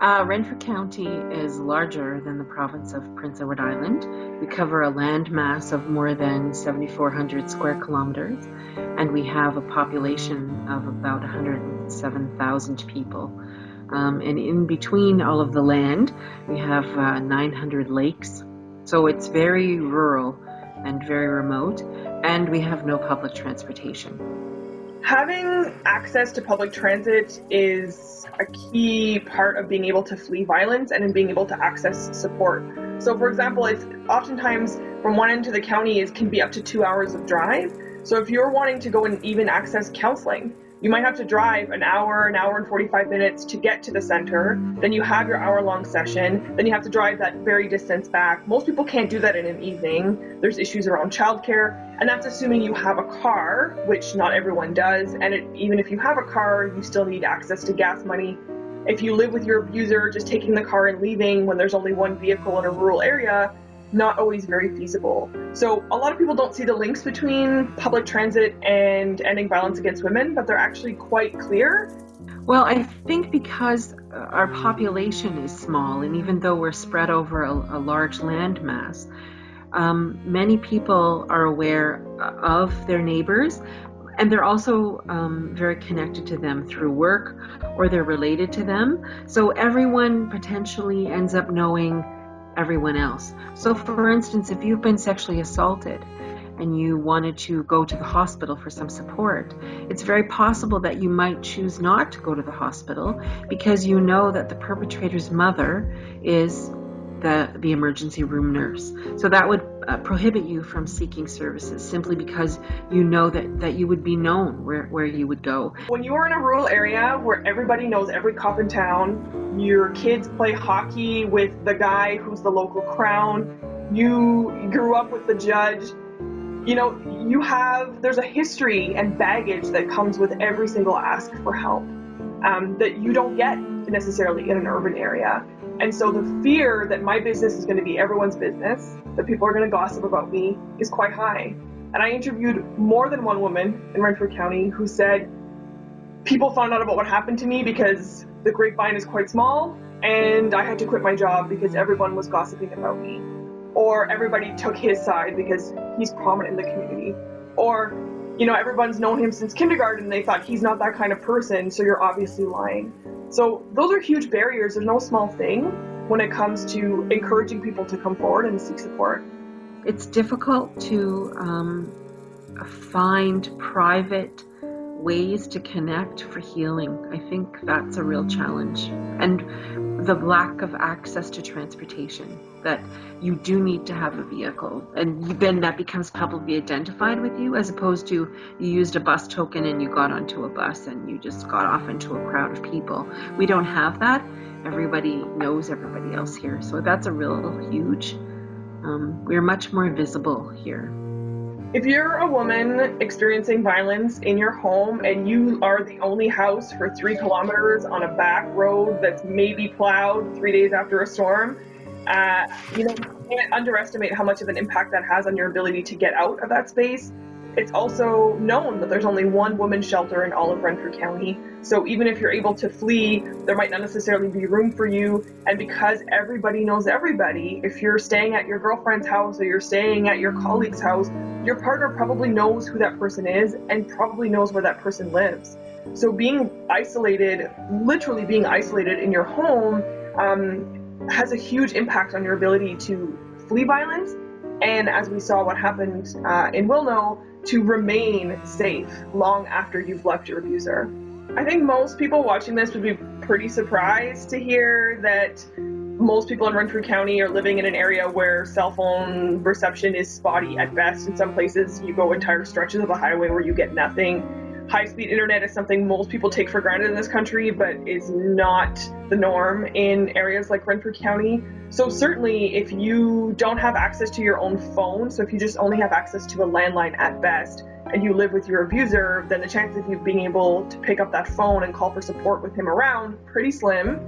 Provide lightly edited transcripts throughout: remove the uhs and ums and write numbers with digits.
Renfrew County is larger than the province of Prince Edward Island. We cover a land mass of more than 7,400 square kilometers, and we have a population of about 107,000 people. And in between all of the land, we have 900 lakes. So it's very rural and very remote, and we have no public transportation. Having access to public transit is a key part of being able to flee violence and in being able to access support. So for example, it's oftentimes from one end to the county can be up to 2 hours of drive. So if you're wanting to go and even access counseling, you might have to drive an hour and 45 minutes to get to the center. Then you have your hour-long session. Then you have to drive that very distance back. Most people can't do that in an evening. There's issues around childcare, and that's assuming you have a car, which not everyone does. And even if you have a car, you still need access to gas money. If you live with your abuser, just taking the car and leaving when there's only one vehicle in a rural area, not always very feasible. So a lot of people don't see the links between public transit and ending violence against women, but they're actually quite clear. Well, I think because our population is small, and even though we're spread over a large land mass, many people are aware of their neighbors, and they're also very connected to them through work, or they're related to them. So everyone potentially ends up knowing everyone else. So for instance, if you've been sexually assaulted and you wanted to go to the hospital for some support, it's very possible that you might choose not to go to the hospital because you know that the perpetrator's mother is the emergency room nurse. So that would prohibit you from seeking services simply because you know that you would be known where you would go. When you are in a rural area where everybody knows every cop in town, your kids play hockey with the guy who's the local crown, you grew up with the judge, there's a history and baggage that comes with every single ask for help that you don't get necessarily in an urban area. And so the fear that my business is going to be everyone's business, that people are going to gossip about me, is quite high. And I interviewed more than one woman in Renfrew County who said, people found out about what happened to me because the grapevine is quite small, and I had to quit my job because everyone was gossiping about me. Or everybody took his side because he's prominent in the community. Or, everyone's known him since kindergarten and they thought he's not that kind of person, so you're obviously lying. So those are huge barriers. There's no small thing when it comes to encouraging people to come forward and seek support. It's difficult to find private ways to connect for healing. I think that's a real challenge. And the lack of access to transportation, that you do need to have a vehicle, and then that becomes publicly identified with you, as opposed to you used a bus token and you got onto a bus and you just got off into a crowd of people. We don't have that. Everybody knows everybody else here. So that's a real huge, we're much more visible here. If you're a woman experiencing violence in your home and you are the only house for 3 kilometers on a back road that's maybe plowed 3 days after a storm, you can't underestimate how much of an impact that has on your ability to get out of that space. It's also known that there's only one women's shelter in all of Renfrew County. So even if you're able to flee, there might not necessarily be room for you. And because everybody knows everybody, if you're staying at your girlfriend's house or you're staying at your colleague's house, your partner probably knows who that person is and probably knows where that person lives. So being isolated, literally being isolated in your home, has a huge impact on your ability to flee violence. And as we saw what happened in Wilno, to remain safe long after you've left your abuser. I think most people watching this would be pretty surprised to hear that most people in Renfrew County are living in an area where cell phone reception is spotty at best. In some places, you go entire stretches of the highway where you get nothing. High-speed internet is something most people take for granted in this country, but is not the norm in areas like Renfrew County. So certainly, if you don't have access to your own phone, so if you just only have access to a landline at best, and you live with your abuser, then the chance of you being able to pick up that phone and call for support with him around, pretty slim.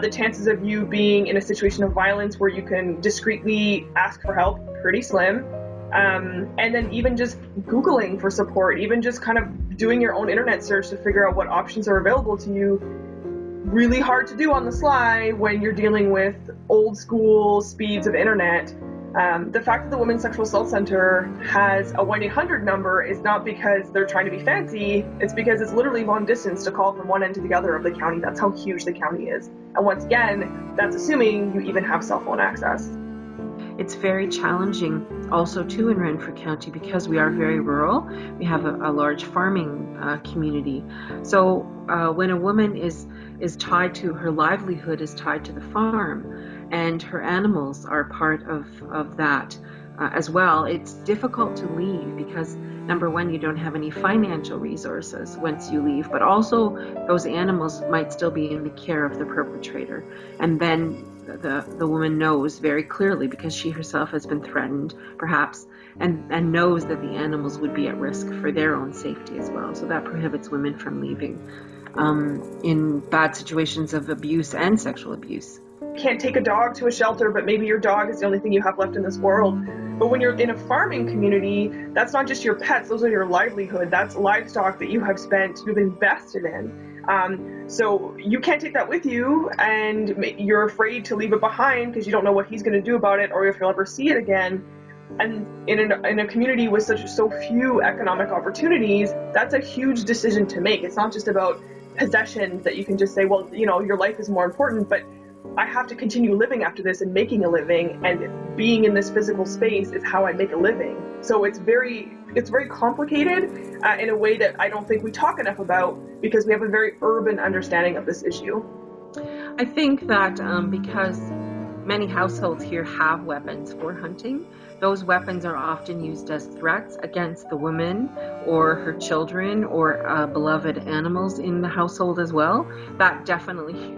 The chances of you being in a situation of violence where you can discreetly ask for help, pretty slim. And then even just Googling for support, even just kind of doing your own internet search to figure out what options are available to you, really hard to do on the sly when you're dealing with old school speeds of internet. The fact that the Women's Sexual Assault Center has a 1-800 number is not because they're trying to be fancy, it's because it's literally long distance to call from one end to the other of the county. That's how huge the county is. And once again, that's assuming you even have cell phone access. It's very challenging also too in Renfrew County because we are very rural. We have a large farming community. So when a woman is tied to, her livelihood is tied to the farm, and her animals are part of that as well, it's difficult to leave because, number one, you don't have any financial resources once you leave, but also those animals might still be in the care of the perpetrator. And then the woman knows very clearly, because she herself has been threatened, perhaps, and knows that the animals would be at risk for their own safety as well. So that prohibits women from leaving in bad situations of abuse and sexual abuse. Can't take a dog to a shelter, but maybe your dog is the only thing you have left in this world. But when you're in a farming community, that's not just your pets, those are your livelihood. That's livestock that you've invested in. So you can't take that with you, and you're afraid to leave it behind because you don't know what he's going to do about it or if you'll ever see it again. And in a community with so few economic opportunities, that's a huge decision to make. It's not just about possessions that you can just say, well, your life is more important, but I have to continue living after this and making a living, and being in this physical space is how I make a living. So it's very complicated in a way that I don't think we talk enough about, because we have a very urban understanding of this issue. I think that because many households here have weapons for hunting, those weapons are often used as threats against the woman or her children or beloved animals in the household as well. That definitely,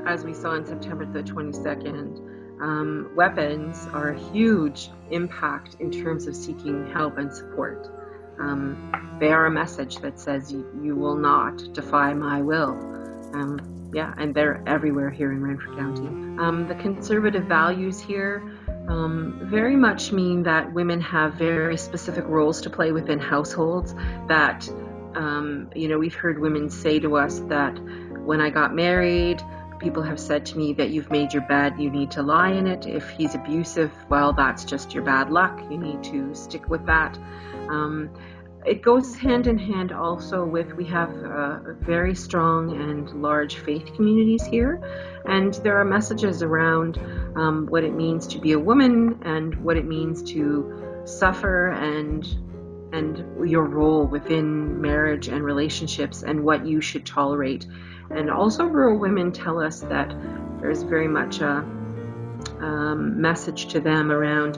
as we saw on September the 22nd, weapons are a huge impact in terms of seeking help and support. They are a message that says you will not defy my will. And they're everywhere here in Renfrew County. The conservative values here very much mean that women have very specific roles to play within households. That, we've heard women say to us that when I got married, people have said to me that you've made your bed, you need to lie in it. If he's abusive, well, that's just your bad luck. You need to stick with that. It goes hand in hand also with, we have very strong and large faith communities here, and there are messages around what it means to be a woman and what it means to suffer and your role within marriage and relationships and what you should tolerate. And also rural women tell us that there's very much a message to them around,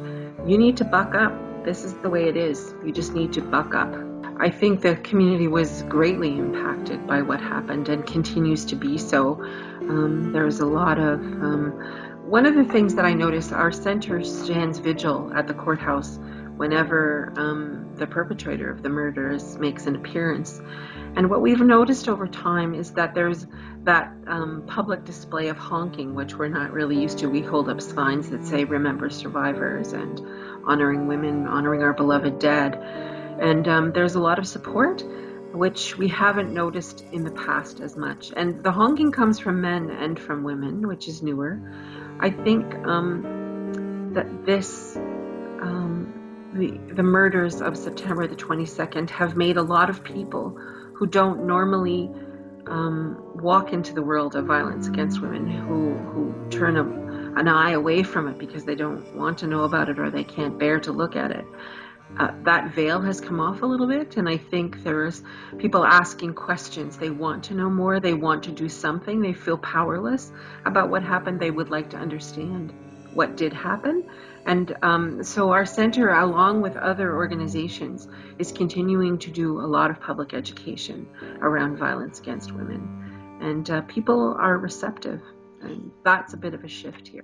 you need to buck up. This is the way it is. You just need to buck up. I think the community was greatly impacted by what happened and continues to be so. There's a lot of... one of the things that I noticed, our center stands vigil at the courthouse whenever the perpetrator of the murders makes an appearance. And what we've noticed over time is that there's that public display of honking, which we're not really used to. We hold up signs that say, remember survivors, and honoring women, honoring our beloved dead. And there's a lot of support, which we haven't noticed in the past as much. And the honking comes from men and from women, which is newer. I think that this, the murders of September the 22nd have made a lot of people who don't normally walk into the world of violence against women, who turn an eye away from it because they don't want to know about it or they can't bear to look at it. That veil has come off a little bit, and I think there's people asking questions. They want to know more. They want to do something. They feel powerless about what happened. They would like to understand what did happen. And so our center, along with other organizations, is continuing to do a lot of public education around violence against women. And people are receptive, and that's a bit of a shift here.